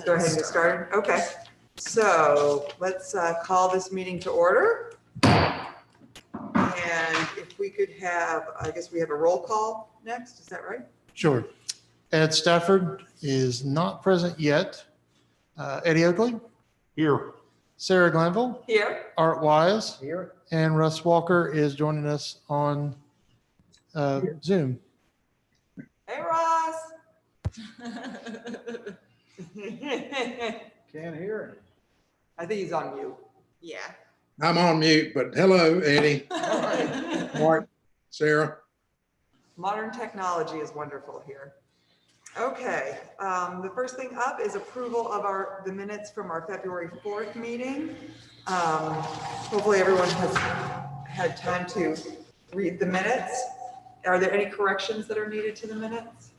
Go ahead and get started. Okay, so let's call this meeting to order. And if we could have, I guess we have a roll call next, is that right? Sure. Ed Stafford is not present yet. Eddie Oakley, Here. Sarah Glanville, Here. Art Wise, Here. and Russ Walker is joining us on Zoom. Hey, Ross. Can't hear it. I think he's on mute. Yeah. I'm on mute, but hello, Eddie, Mark, Sarah. Modern technology is wonderful here. Okay, the first thing up is approval of the minutes from our February 4th meeting. Hopefully everyone has had time to read the minutes. Are there any corrections that are needed to the minutes?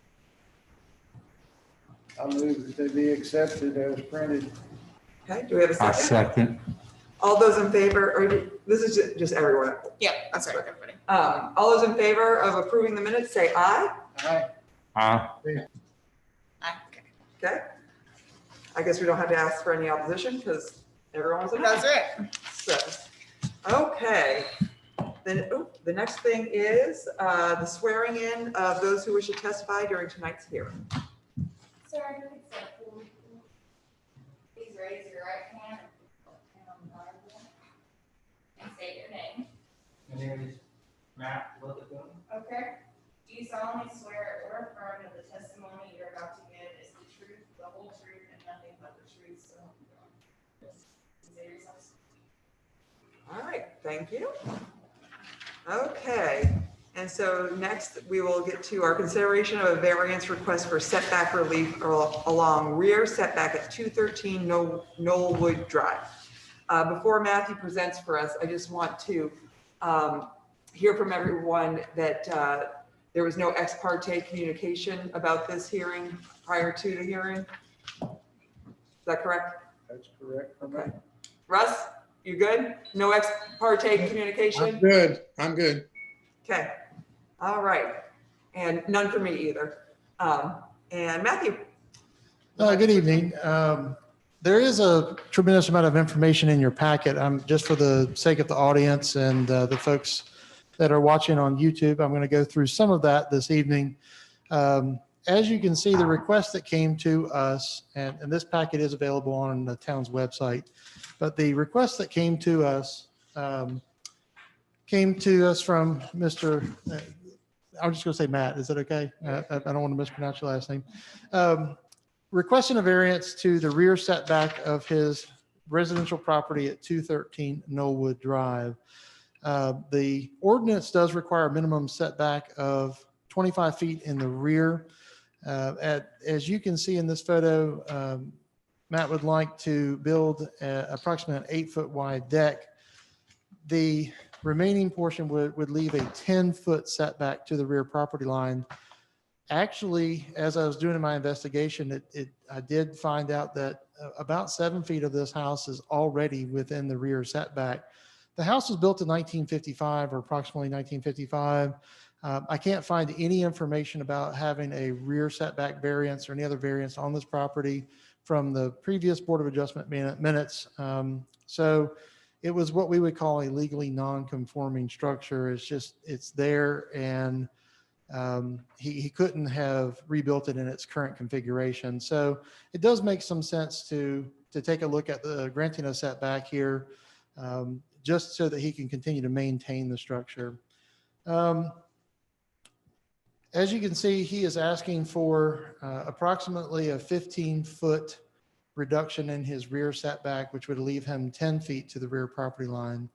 I move that they be accepted as printed. Okay, do we have a I second? second. All those in favor, or this is just everyone. Yep. That's right, everybody. All those in favor of approving the minutes, say aye. Aye. Aye. Okay. Okay. I guess we don't have to ask for any opposition because everyone was an aye. That's right. So, okay. Then, the next thing is the swearing in of those who wish to testify during tonight's hearing. Sarah, you can step forward. Please raise your right hand and Bible and state your name. My name is Matt Littleton. Okay? Do you solemnly swear or affirm that the testimony you're about to give is the truth, the whole truth, and nothing but the truth, so help you God? Yes. Say yourself. All right, thank you. Okay, and so next we will get to our consideration of a variance request for setback relief along rear setback at 213 Knollwood Drive. Before Matthew presents for us, I just want to hear from everyone that there was no ex parte communication about this hearing prior to the hearing. Is that correct? That's correct. Okay. Russ, you good? No ex parte communication? I'm good. Okay, all right. And none for me either. And Matthew? Good evening. There is a tremendous amount of information in your packet. Just for the sake of the audience and the folks that are watching on YouTube, I'm going to go through some of that this evening. As you can see, the request that came to us, and this packet is available on the town's website, but the request that came to us from Mr. I'm just going to say Matt. Is that okay? I don't want to mispronounce your last name. Requesting a variance to the rear setback of his residential property at 213 Knollwood Drive. The ordinance does require a minimum setback of 25 feet in the rear. As you can see in this photo, Matt would like to build approximately an 8-foot wide deck. The remaining portion would leave a 10-foot setback to the rear property line. Actually, as I was doing my investigation, I did find out that about 7 feet of this house is already within the rear setback. The house was built in 1955 or approximately 1955. I can't find any information about having a rear setback variance or any other variance on this property from the previous Board of Adjustment minutes. So it was what we would call a legally non-conforming structure. It's there, and he couldn't have rebuilt it in its current configuration. So it does make some sense to take a look at the granting a setback here, just so that he can continue to maintain the structure. As you can see, he is asking for approximately a 15-foot reduction in his rear setback, which would leave him 10 feet to the rear property line.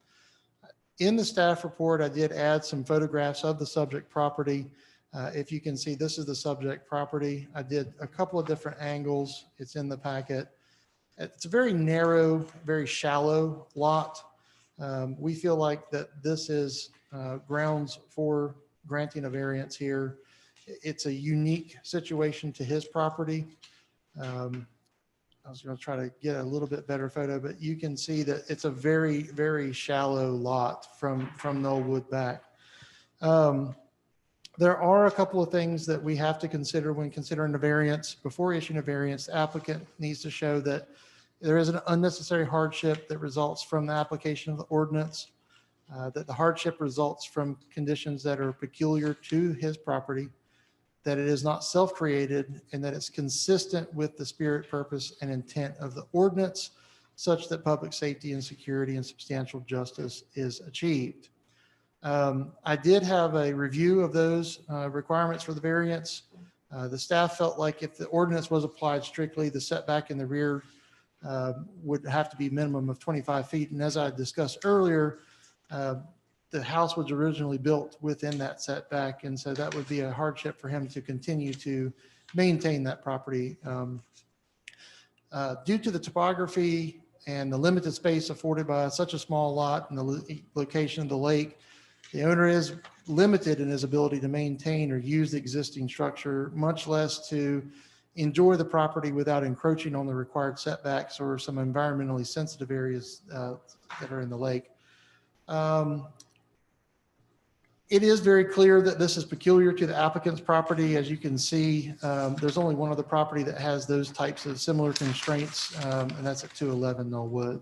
In the staff report, I did add some photographs of the subject property. If you can see, this is the subject property. I did a couple of different angles. It's in the packet. It's a very narrow, very shallow lot. We feel like that this is grounds for granting a variance here. It's a unique situation to his property. I was going to try to get a little bit better photo, but you can see that it's a very, very shallow lot from Knollwood back. There are a couple of things that we have to consider when considering the variance. Before issuing a variance, the applicant needs to show that there is an unnecessary hardship that results from the application of the ordinance, that the hardship results from conditions that are peculiar to his property, that it is not self-created, and that it's consistent with the spirit, purpose, and intent of the ordinance, such that public safety and security and substantial justice is achieved. I did have a review of those requirements for the variance. The staff felt like if the ordinance was applied strictly, the setback in the rear would have to be minimum of 25 feet. And as I discussed earlier, the house was originally built within that setback. And so that would be a hardship for him to continue to maintain that property. Due to the topography and the limited space afforded by such a small lot and the location of the lake, the owner is limited in his ability to maintain or use the existing structure, much less to enjoy the property without encroaching on the required setbacks or some environmentally sensitive areas that are in the lake. It is very clear that this is peculiar to the applicant's property. As you can see, there's only one other property that has those types of similar constraints, and that's at 211 Knollwood.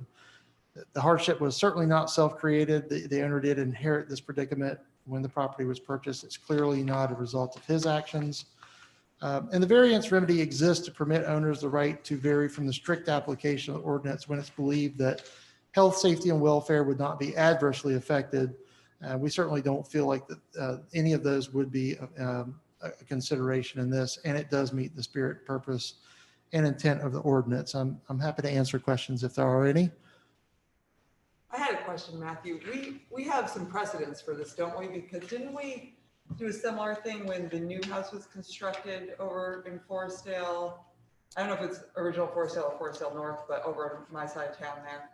The hardship was certainly not self-created. The owner did inherit this predicament when the property was purchased. It's clearly not a result of his actions. And the variance remedy exists to permit owners the right to vary from the strict application of the ordinance when it's believed that health, safety, and welfare would not be adversely affected. We certainly don't feel like that any of those would be a consideration in this, and it does meet the spirit, purpose, and intent of the ordinance. I'm happy to answer questions if there are any. I had a question, Matthew. We have some precedents for this, don't we? Because didn't we do a similar thing when the new house was constructed over in Forestdale? I don't know if it's original Forestdale or Forestdale North, but over on my side of town there.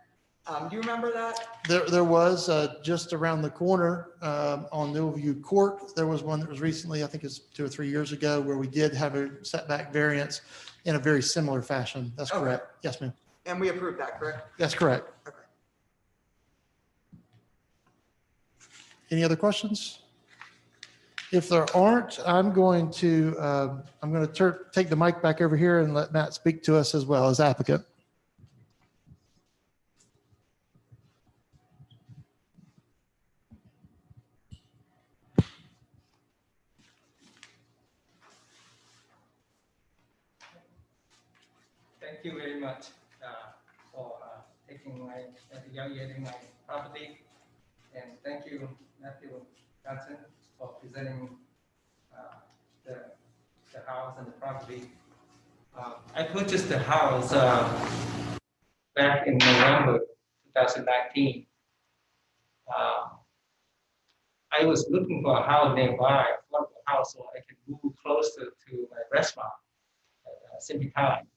Do you remember that? There was just around the corner on Newview Court. There was one that was recently, I think it's 2 or 3 years ago, where we did have a setback variance in a very similar fashion. That's Okay. correct. Yes, ma'am. And we approved that, correct? That's correct. Okay. Any other questions? If there aren't, I'm going to take the mic back over here and let Matt speak to us as well as applicant. Thank you very much for evaluating my property. And thank you, Matthew Johnson, for presenting the house and the property. I purchased the house back in November 2019. I was looking for a house nearby, a house so I could move closer to my restaurant at Simply Time.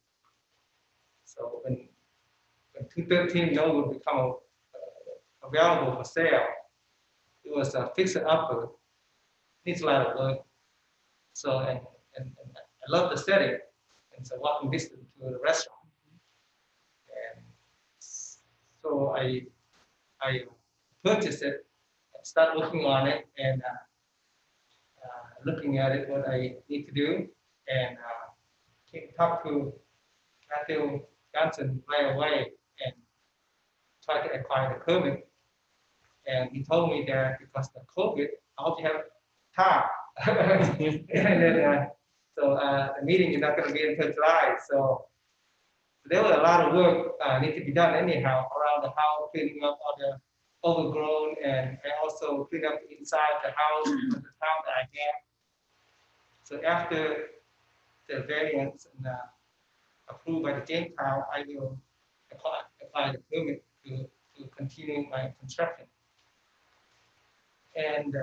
So when 213 Knollwood become available for sale, it was a fixer upper, needs a lot of work. So and I love the setting, and it's a walking distance to the restaurant. And so I purchased it, and start working on it, and looking at it, what I need to do, and talk to Matthew Johnson right away and try to acquire the permit. And he told me that because of COVID, I hope you have time. And then, the meeting is not going to be until July. So there was a lot of work need to be done anyhow around the house, cleaning up all the overgrown, and also clean up inside the house with the time that I have. So after the variance and approved by the Jamestown, I will apply the permit to continue my construction. And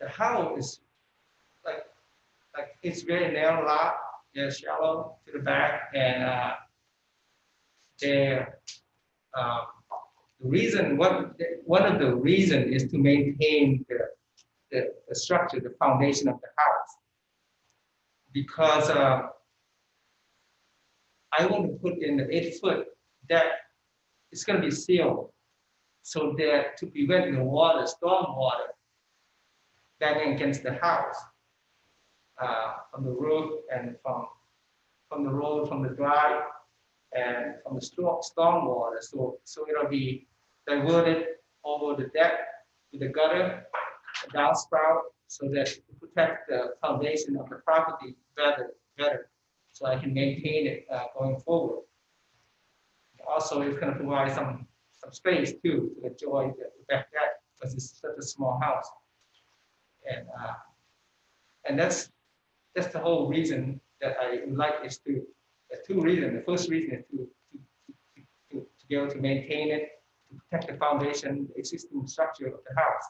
the house is like it's very narrow lot, it's shallow to the back, and one of the reason is to maintain the structure, the foundation of the house, because I want to put in the 8-foot deck. It's going to be sealed so that to prevent the water, storm water, banging against the house, from the roof and from the road, from the drive, and from the storm water. So it'll be diverted over the deck to the gutter, a downspout, so that to protect the foundation of the property better, so I can maintain it going forward. Also, it's going to provide some space too to enjoy the back deck because it's such a small house, and that's the whole reason that I would like is to. There's two reasons. The first reason is to be able to maintain it, to protect the foundation, the existing structure of the house.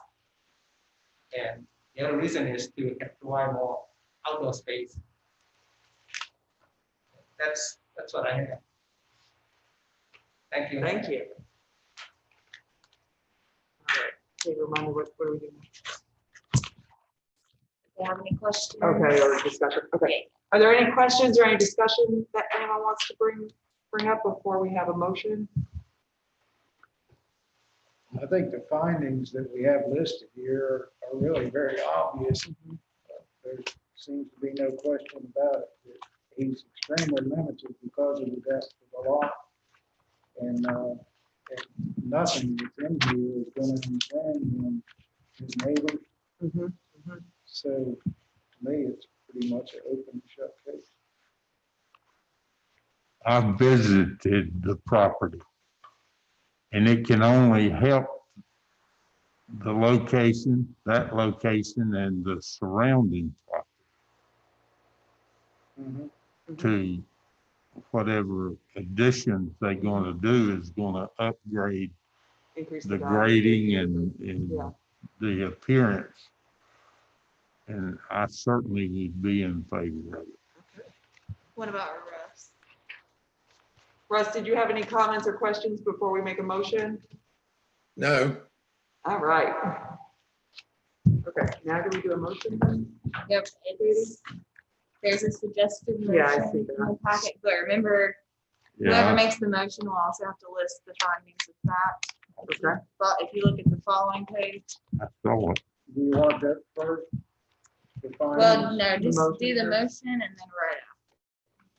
And the other reason is to provide more outdoor space. That's what I have. Thank you. Thank you. All right, okay, remind me, what are we doing? If you have any questions? Okay, or discussion, okay. Are there any questions or any discussion that anyone wants to bring up before we have a motion? I think the findings that we have listed here are really very obvious. There seems to be no question about it. He's extremely limited because of the depth of the lot. And nothing that's in here is going to infringe on his neighbors. Mhm. So to me, it's pretty much an open and shut case. I visited the property, and it can only help the location, that location, and the surrounding property to whatever additions they're going to do is going to upgrade Increase the value. grading and Yeah. the appearance. And I certainly would be in favor of it. What about Russ? Russ, did you have any comments or questions before we make a motion? No, All right. Okay, now do we do a motion then? Yep, there's a suggested Yeah, I motion see in that. the packet, but remember, whoever Yeah, makes the motion will also have to list the findings of fact. Okay. But if you look at the following page, I saw it. Do you want that first? The well, findings? no, just motion do the first. motion and then write it.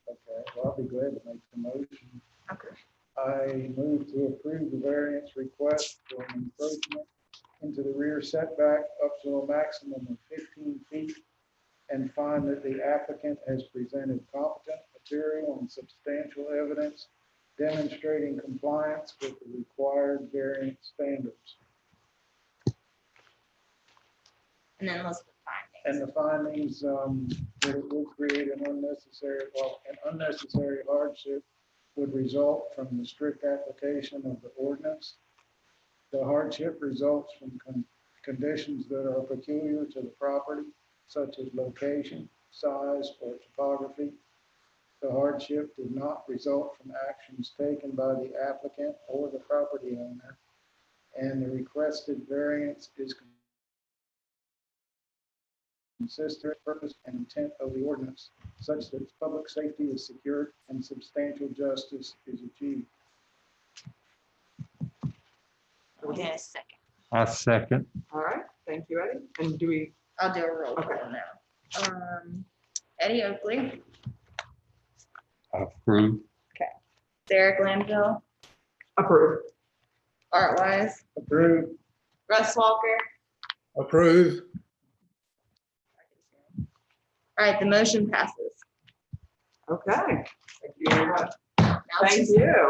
Okay, well, I'll be glad to make the motion. Okay. I move to approve the variance request for an encroachment into the rear setback up to a maximum of 15 feet and find that the applicant has presented competent material and substantial evidence demonstrating compliance with the required variance standards. And then list the And findings. the findings that it will create an unnecessary hardship would result from the strict application of the ordinance. The hardship results from conditions that are peculiar to the property, such as location, size, or topography. The hardship did not result from actions taken by the applicant or the property owner, and the requested variance is consistent with the purpose and intent of the ordinance, such that public safety is secured and substantial justice is achieved. Okay, a second. I second. All right, thank you, Eddie. And do we, I'll do a roll Okay. call now. Eddie Oakley, Approve. Derek Lanville, approve? Art Wise, Approved. Russ Walker. approve. All right, the motion passes. Okay, thank you very much. Now Thank just- you.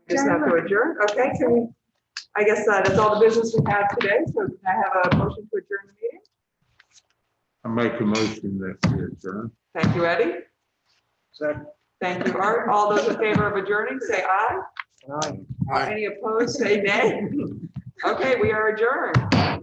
We just have to adjourn. Okay, can we, I guess that's all the business we have today. So can I have a motion to adjourn the meeting? I make a motion that we adjourn. Thank you, Eddie. Second. Thank you, Art. All those in favor of adjourning, say aye. Aye. Aye. Any opposed, say nay. Okay, we are adjourned.